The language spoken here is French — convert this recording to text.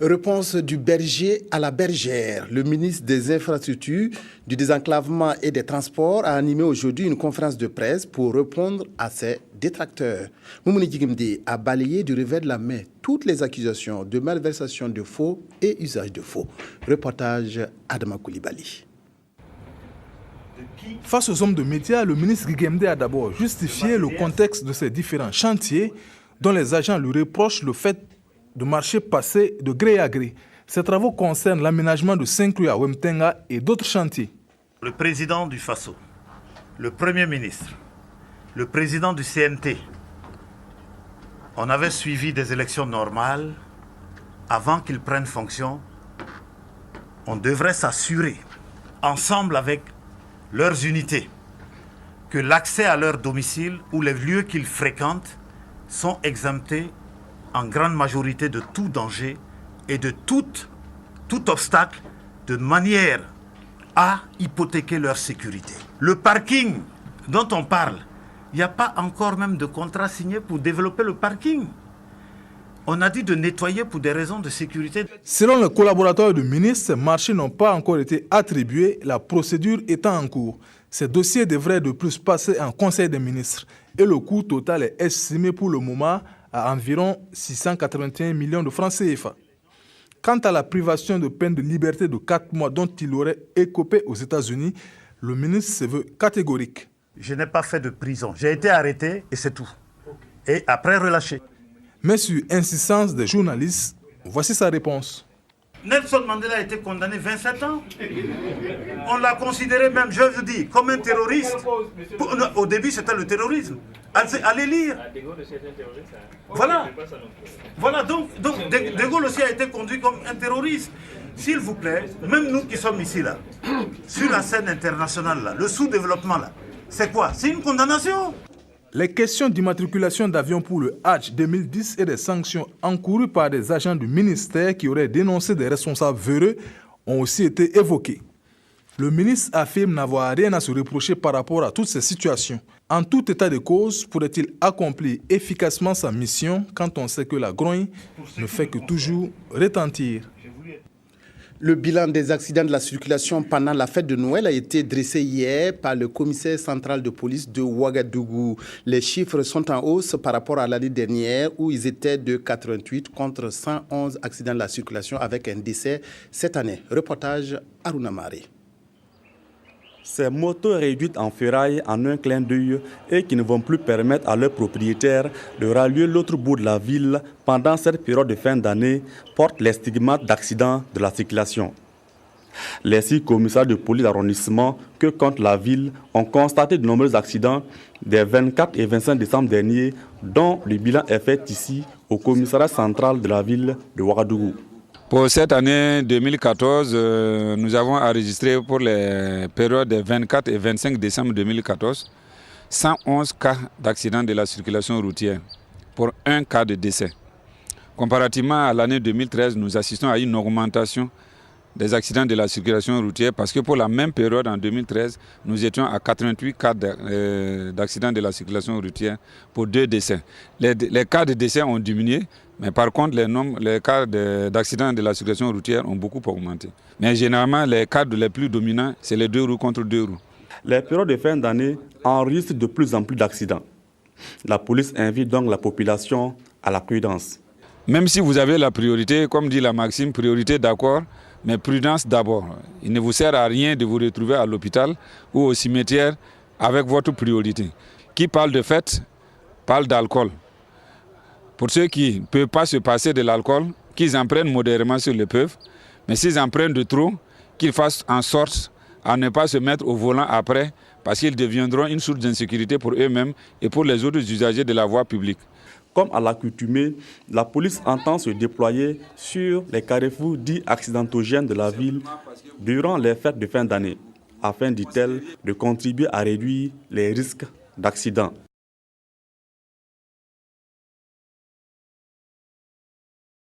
Réponse du berger à la bergère. Le ministre des Infrastructures, du Désenclavement et des Transports a animé aujourd'hui une conférence de presse pour répondre à ses détracteurs. Moumouni Djigimde a balayé du revers de la main toutes les accusations de malversation de faux et usage de faux. Reportage Adama Koulibaly. Face aux hommes de médias, le ministre Djigimde a d'abord justifié le contexte de ces différents chantiers dont les agents lui reprochent le fait de marché passé de gré à gré. Ces travaux concernent l'aménagement de 5 rues à Wemtenga et d'autres chantiers. Le président du FASO, le premier ministre, le président du CNT, on avait suivi des élections normales. Avant qu'ils prennent fonction, on devrait s'assurer, ensemble avec leurs unités, que l'accès à leur domicile ou les lieux qu'ils fréquentent sont exemptés en grande majorité de tout danger et de tout obstacle, de manière à hypothéquer leur sécurité. Le parking dont on parle, il n'y a pas encore même de contrat signé pour développer le parking. On a dit de nettoyer pour des raisons de sécurité. Selon les collaborateurs du ministre, ces marchés n'ont pas encore été attribués, la procédure étant en cours. Ces dossiers devraient de plus passer en Conseil des ministres et le coût total est estimé pour le moment à environ 681 millions de francs CFA. Quant à la privation de peine de liberté de 4 mois dont il aurait écopé aux États-Unis, le ministre se veut catégorique. Je n'ai pas fait de prison. J'ai été arrêté et c'est tout. Et après relâché. Mais sur insistance des journalistes, voici sa réponse. Nelson Mandela a été condamné 27 ans. On l'a considéré même, je vous dis, comme un terroriste. Au début, c'était le terrorisme. Allez lire. Voilà. Voilà, donc De Gaulle aussi a été conduit comme un terroriste. S'il vous plaît, même nous qui sommes ici, là, sur la scène internationale, là, le sous-développement, là, c'est quoi? C'est une condamnation. Les questions d'immatriculation d'avions pour le Hajj 2010 et des sanctions encourues par des agents du ministère qui auraient dénoncé des responsables véreux ont aussi été évoquées. Le ministre affirme n'avoir rien à se reprocher par rapport à toutes ces situations. En tout état de cause, pourrait-il accomplir efficacement sa mission quand on sait que la grogne ne fait que toujours retentir? Le bilan des accidents de la circulation pendant la fête de Noël a été dressé hier par le commissaire central de police de Ouagadougou. Les chiffres sont en hausse par rapport à l'année dernière où ils étaient de 88 contre 111 accidents de la circulation avec un décès cette année. Reportage Aruna Mari. Ces motos réduites en ferraille en un clin d'œil et qui ne vont plus permettre à leurs propriétaires de rallier l'autre bout de la ville pendant cette période de fin d'année portent les stigmates d'accidents de la circulation. Les 6 commissaires de police d'arrondissement que compte la ville ont constaté de nombreux accidents des 24 et 25 décembre dernier, dont le bilan est fait ici au commissariat central de la ville de Ouagadougou. Pour cette année 2014, nous avons enregistré pour les périodes des 24 et 25 décembre 2014 111 cas d'accidents de la circulation routière pour 1 cas de décès. Comparativement à l'année 2013, nous assistons à une augmentation des accidents de la circulation routière parce que pour la même période en 2013, nous étions à 88 cas d'accidents de la circulation routière pour 2 décès. Les cas de décès ont diminué, mais par contre les cas d'accidents de la circulation routière ont beaucoup augmenté. Mais généralement, les cas les plus dominants, c'est les 2 roues contre 2 roues. Les périodes de fin d'année enregistrent de plus en plus d'accidents. La police invite donc la population à la prudence. Même si vous avez la priorité, comme dit la maxime, priorité d'accord, mais prudence d'abord. Il ne vous sert à rien de vous retrouver à l'hôpital ou au cimetière avec votre priorité. Qui parle de fête, parle d'alcool. Pour ceux qui ne peuvent pas se passer de l'alcool, qu'ils en prennent modérément s'ils le peuvent, mais s'ils en prennent de trop, qu'ils fassent en sorte à ne pas se mettre au volant après, parce qu'ils deviendront une source d'insécurité pour eux-mêmes et pour les autres usagers de la voie publique. Comme à l'accoutumée, la police entend se déployer sur les carrefours dits accidentogènes de la ville durant les fêtes de fin d'année, afin, dit-elle, de contribuer à réduire les risques d'accidents.